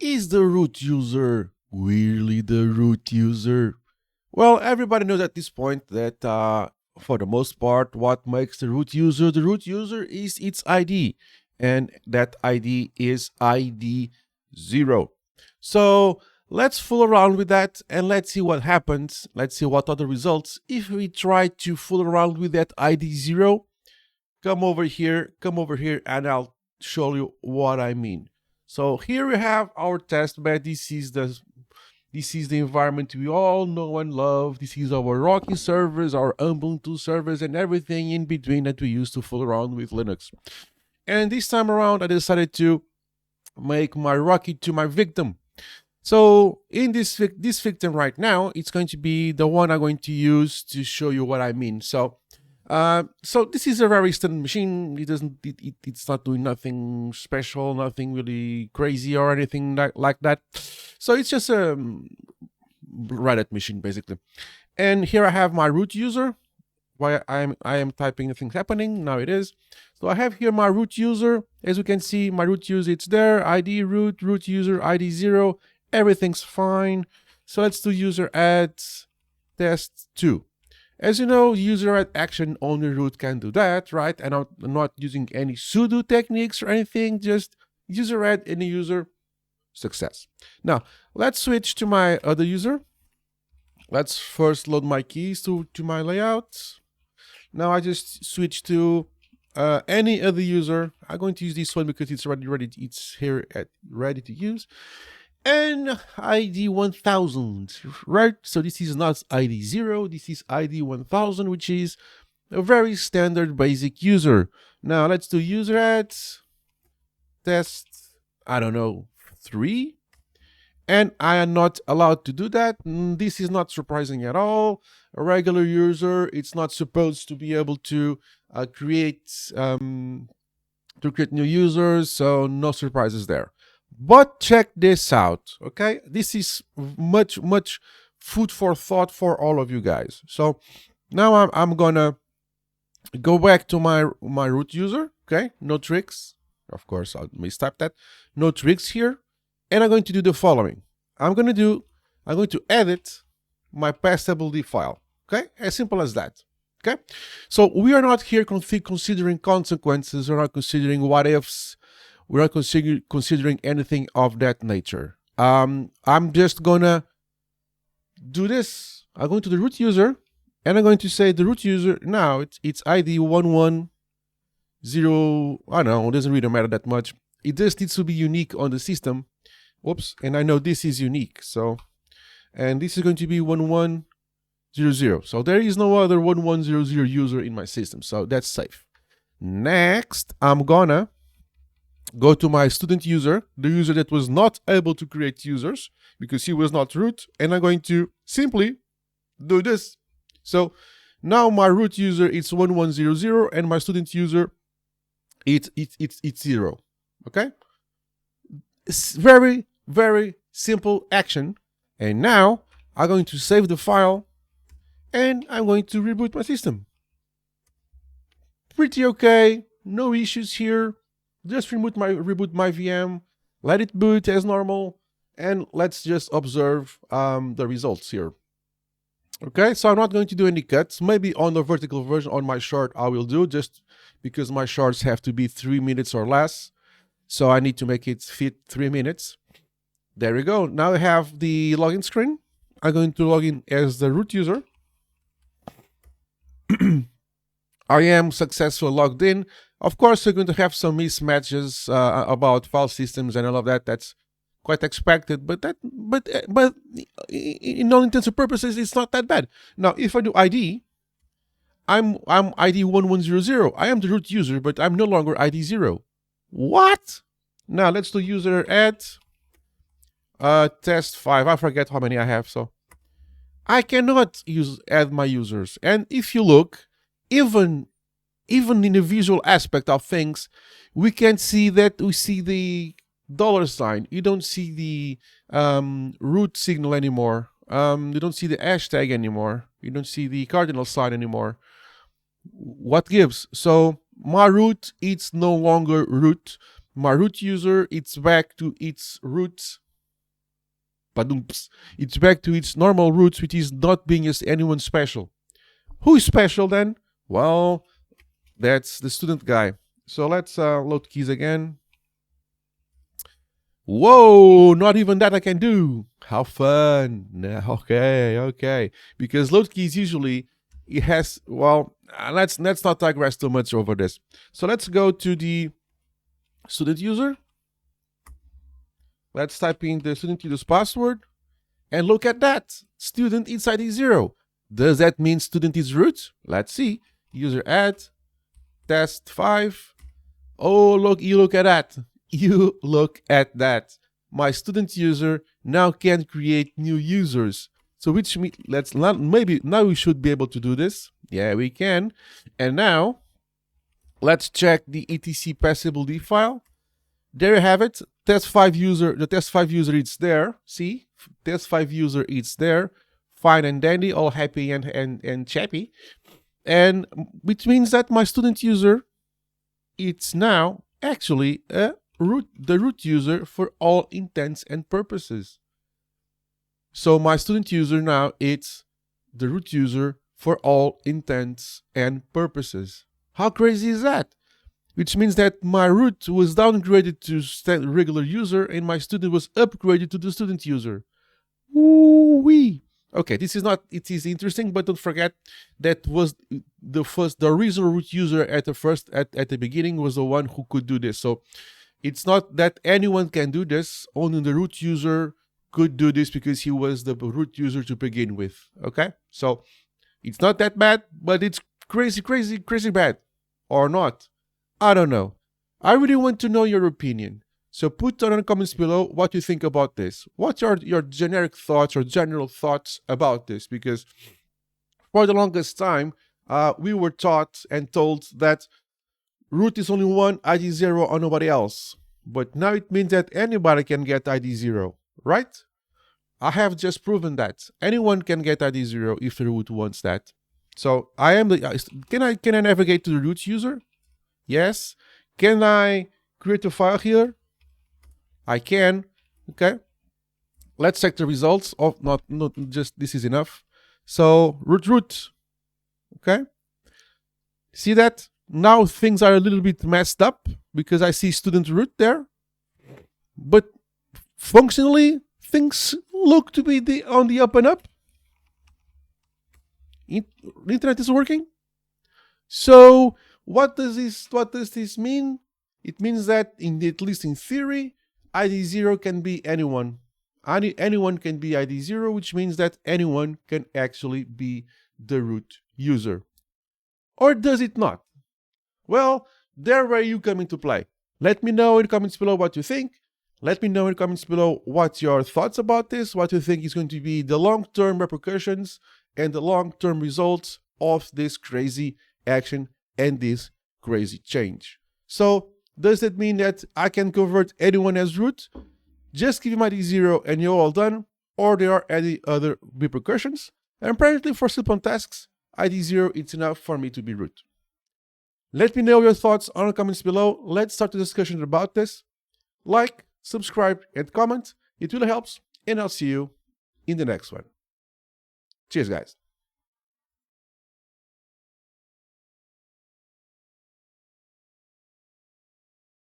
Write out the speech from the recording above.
Is the root user really the root user? Well, everybody knows at this point that for the most part, what makes the root user is its ID. And that ID is ID 0. So let's fool around with that and let's see what happens. Let's see what are the results if we try to fool around with that ID 0. Come over here, and I'll show you what I mean. So here we have our test bed. This is the environment we all know and love. This is our Rocky servers, our Ubuntu servers, and everything in between that we use to fool around with Linux. And this time around, I decided to make my Rocky to my victim. So in this victim right now, it's going to be the one I'm going to use to show you what I mean. So this is a very standard machine. It's not doing nothing special, nothing really crazy or anything like that. So it's just a Red Hat machine basically. And here I have my root user. Why I am typing the things happening. Now it is. So I have here my root user. As you can see, my root user, it's there. ID root user, ID 0. Everything's fine. So let's do user add test 2. As you know, user add action only root can do that, right? And I'm not using any sudo techniques or anything, just user add any user, success. Now, let's switch to my other user. Let's first load my keys to my layout. Now I just switch to any other user. I'm going to use this one because it's already ready. It's here ready to use. And ID 1000, right? So this is not ID 0, this is ID 1000, which is a very standard basic user. Now let's do user add test, I don't know, 3. And I am not allowed to do that. This is not surprising at all. A regular user, it's not supposed to be able to create new users, so no surprises there. But check this out, okay? This is much food for thought for all of you guys. So now I'm gonna go back to my root user, okay? No tricks. Of course, I mistype that. No tricks here. And I'm going to do the following. I'm going to edit my pastable file, okay? As simple as that, okay? So we are not here considering consequences. We're not considering what ifs. We're not considering anything of that nature. I'm just gonna do this. I'm going to the root user, and I'm going to say the root user now. It's ID 110. I don't know. It doesn't really matter that much. It just needs to be unique on the system. Whoops. And I know this is unique. So, and this is going to be 1100. So there is no other 1100 user in my system. So that's safe. Next, I'm gonna go to my student user, the user that was not able to create users because he was not root, and I'm going to simply do this. So now my root user is 1100 and my student user it's 0. Okay? It's very simple action. And now I'm going to save the file and I'm going to reboot my system. Pretty okay, no issues here. Just reboot my VM, let it boot as normal, and let's just observe the results here. Okay, so I'm not going to do any cuts. Maybe on the vertical version, on my short, I will do, just because my shorts have to be 3 minutes or less. So I need to make it fit 3 minutes. There we go. Now I have the login screen. I'm going to log in as the root user. I am successfully logged in. Of course, you're going to have some mismatches about file systems and all of that. That's quite expected, but in all intents and purposes, it's not that bad. Now, if I do ID, I'm ID 1100. I am the root user, but I'm no longer ID 0. What? Now let's do user add test 5. I forget how many I have, so I cannot add my users. And if you look, even in the visual aspect of things, we can see that we see the $sign. You don't see the root signal anymore. You don't see the hashtag anymore. You don't see the cardinal sign anymore. What gives? So my root, it's no longer root. My root user, it's back to its root. Badumps. It's back to its normal roots, which is not being as anyone special. Who is special then? Well, that's the student guy. So let's load keys again. Whoa, not even that I can do. How fun. Okay. Because load keys usually, it has, well, let's not digress too much over this. So let's go to the student user. Let's type in the student user's password and look at that. Student is ID 0. Does that mean student is root? Let's see. User add test 5. Oh, look, you look at that. You look at that. My student user now can create new users. So which means maybe now we should be able to do this. Yeah, we can. And now let's check the etc passability file. There you have it. Test5 user, the test5 user is there. See? Test5 user is there. Fine and dandy, all happy and chappy. And which means that my student user, it's now actually the root user for all intents and purposes. So my student user now, it's the root user for all intents and purposes. How crazy is that? Which means that my root was downgraded to regular user and my student was upgraded to the student user. Woo-wee. Okay, this is not, it is interesting, but don't forget that was the original root user at the beginning was the one who could do this. So it's not that anyone can do this, only the root user could do this because he was the root user to begin with. Okay, so it's not that bad, but it's crazy bad. Or not. I don't know. I really want to know your opinion. So put down in the comments below what you think about this. What are your generic thoughts or general thoughts about this? Because for the longest time, we were taught and told that root is only one, ID 0 or nobody else. But now it means that anybody can get ID 0, right? I have just proven that. Anyone can get ID 0 if the root wants that. So I am the, can I navigate to the root user? Yes. Can I create a file here? I can. Okay. Let's check the results of not just this is enough. So root. Okay. See that? Now things are a little bit messed up because I see student root there. But functionally, things look to be on the up and up. The internet is working. So what does this mean? It means that at least in theory, ID 0 can be anyone. Anyone can be ID 0, which means that anyone can actually be the root user. Or does it not? Well, there where you come into play. Let me know in the comments below what you think. Let me know in the comments below what's your thoughts about this, what you think is going to be the long-term repercussions and the long-term results of this crazy action and this crazy change. So, does that mean that I can convert anyone as root? Just give him ID 0 and you're all done? Or there are any other repercussions? And apparently for simple tasks, ID 0 it's enough for me to be root. Let me know your thoughts on the comments below. Let's start the discussion about this. Like, subscribe, and comment. It really helps. And I'll see you in the next one. Cheers, guys.